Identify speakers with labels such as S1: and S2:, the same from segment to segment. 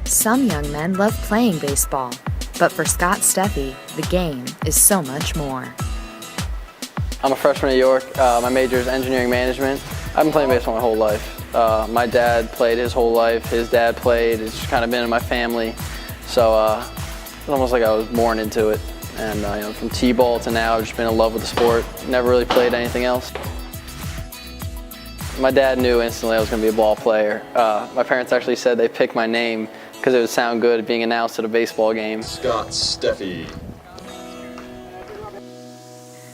S1: Some young men love playing baseball, but for Scott Steffy, the game is so much more.
S2: I'm a freshman at York. My major is engineering management. I've been playing baseball my whole life. My dad played his whole life. His dad played. It's just kind of been in my family. So it's almost like I was born into it. And from t-ball to now, I've just been in love with the sport. Never really played anything else. My dad knew instantly I was going to be a ball player. My parents actually said they picked my name because it would sound good being announced at a baseball game.
S3: Scott Steffy.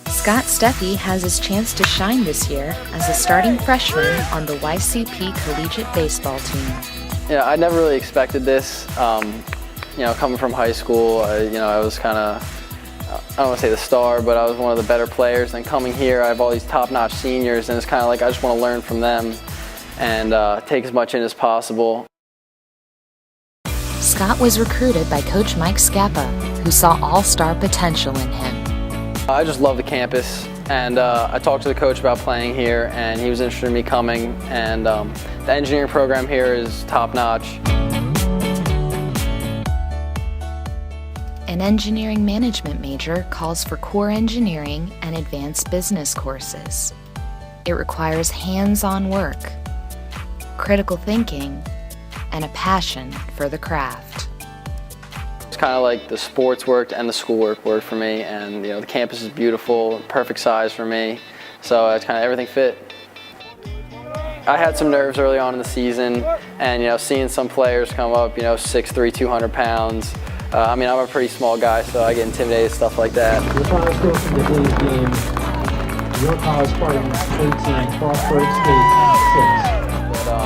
S1: Scott Steffy has his chance to shine this year as a starting freshman on the YCP collegiate baseball team.
S2: I never really expected this. Coming from high school, I was kind of, I don't want to say the star, but I was one of the better players. And coming here, I have all these top-notch seniors, and it's kind of like I just want to learn from them and take as much in as possible.
S1: Scott was recruited by Coach Mike Scappa, who saw all-star potential in him.
S2: I just love the campus, and I talked to the coach about playing here, and he was interested in me coming, and the engineering program here is top-notch.
S1: An engineering management major calls for core engineering and advanced business courses. It requires hands-on work, critical thinking, and a passion for the craft.
S2: It's kind of like the sports worked and the schoolwork worked for me, and the campus is beautiful, perfect size for me, so it's kind of everything fit. I had some nerves early on in the season, and seeing some players come up, 6'3", 200 pounds. I'm a pretty small guy, so I get intimidated, stuff like that.
S4: Your final score from today's game, your college Spartans 18, Frostburg State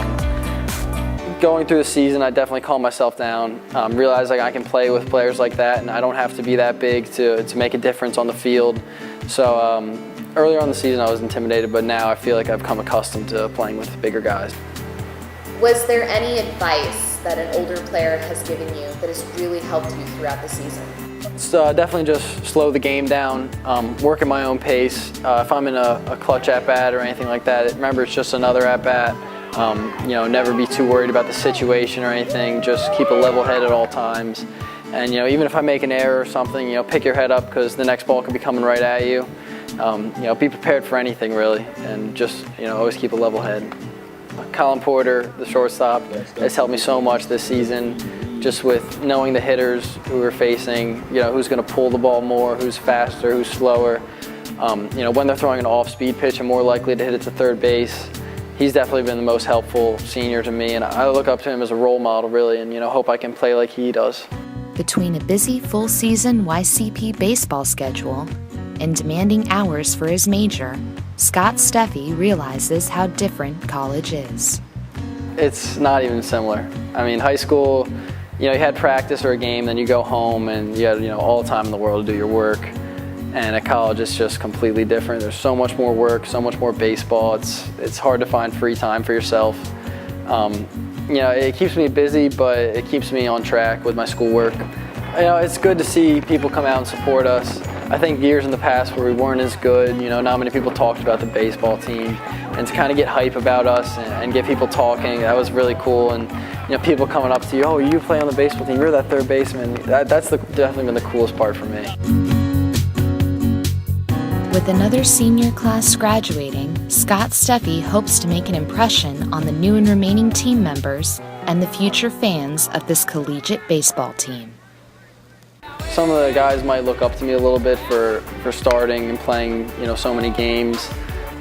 S4: 6.
S2: Going through the season, I definitely calmed myself down. Realized I can play with players like that, and I don't have to be that big to make a difference on the field. So earlier on in the season, I was intimidated, but now I feel like I've come accustomed to playing with bigger guys.
S5: Was there any advice that an older player has given you that has really helped you throughout the season?
S2: So definitely just slow the game down, work at my own pace. If I'm in a clutch at-bat or anything like that, remember it's just another at-bat. Never be too worried about the situation or anything. Just keep a level head at all times. And even if I make an error or something, pick your head up because the next ball could be coming right at you. Be prepared for anything really, and just always keep a level head. Colin Porter, the shortstop, has helped me so much this season, just with knowing the hitters who we're facing, who's going to pull the ball more, who's faster, who's slower. When they're throwing an off-speed pitch, I'm more likely to hit it to third base. He's definitely been the most helpful senior to me, and I look up to him as a role model, really, and hope I can play like he does.
S1: Between a busy full-season YCP baseball schedule and demanding hours for his major, Scott Steffy realizes how different college is.
S2: It's not even similar. High school, you had practice or a game, then you go home and you had all the time in the world to do your work. And at college, it's just completely different. There's so much more work, so much more baseball. It's hard to find free time for yourself. It keeps me busy, but it keeps me on track with my schoolwork. It's good to see people come out and support us. I think years in the past where we weren't as good, not many people talked about the baseball team, and to kind of get hype about us and get people talking, that was really cool. And people coming up to you, oh, you play on the baseball team, you're that third baseman. That's definitely been the coolest part for me.
S1: With another senior class graduating, Scott Steffy hopes to make an impression on the new and remaining team members and the future fans of this collegiate baseball team.
S2: Some of the guys might look up to me a little bit for starting and playing, so many games.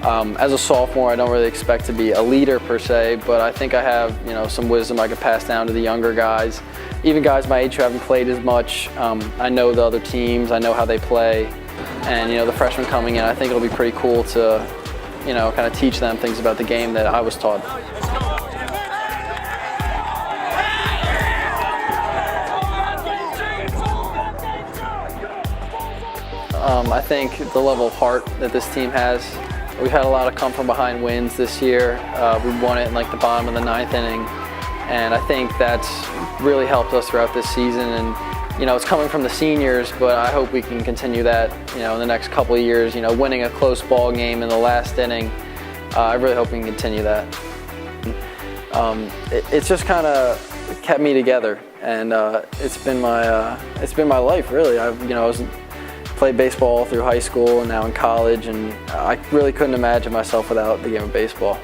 S2: As a sophomore, I don't really expect to be a leader per se, but I think I have, some wisdom I could pass down to the younger guys. Even guys my age who haven't played as much, I know the other teams, I know how they play. And, the freshmen coming in, I think it'll be pretty cool to, kind of teach them things about the game that I was taught. I think the level of heart that this team has, we've had a lot of come from behind wins this year. We won it in the bottom of the 9th inning, and I think that's really helped us throughout this season. And it's coming from the seniors, but I hope we can continue that in the next couple of years. Winning a close ball game in the last inning, I really hope we can continue that. It's just kind of kept me together, and it's been my life really. I played baseball all through high school and now in college, and I really couldn't imagine myself without the game of baseball.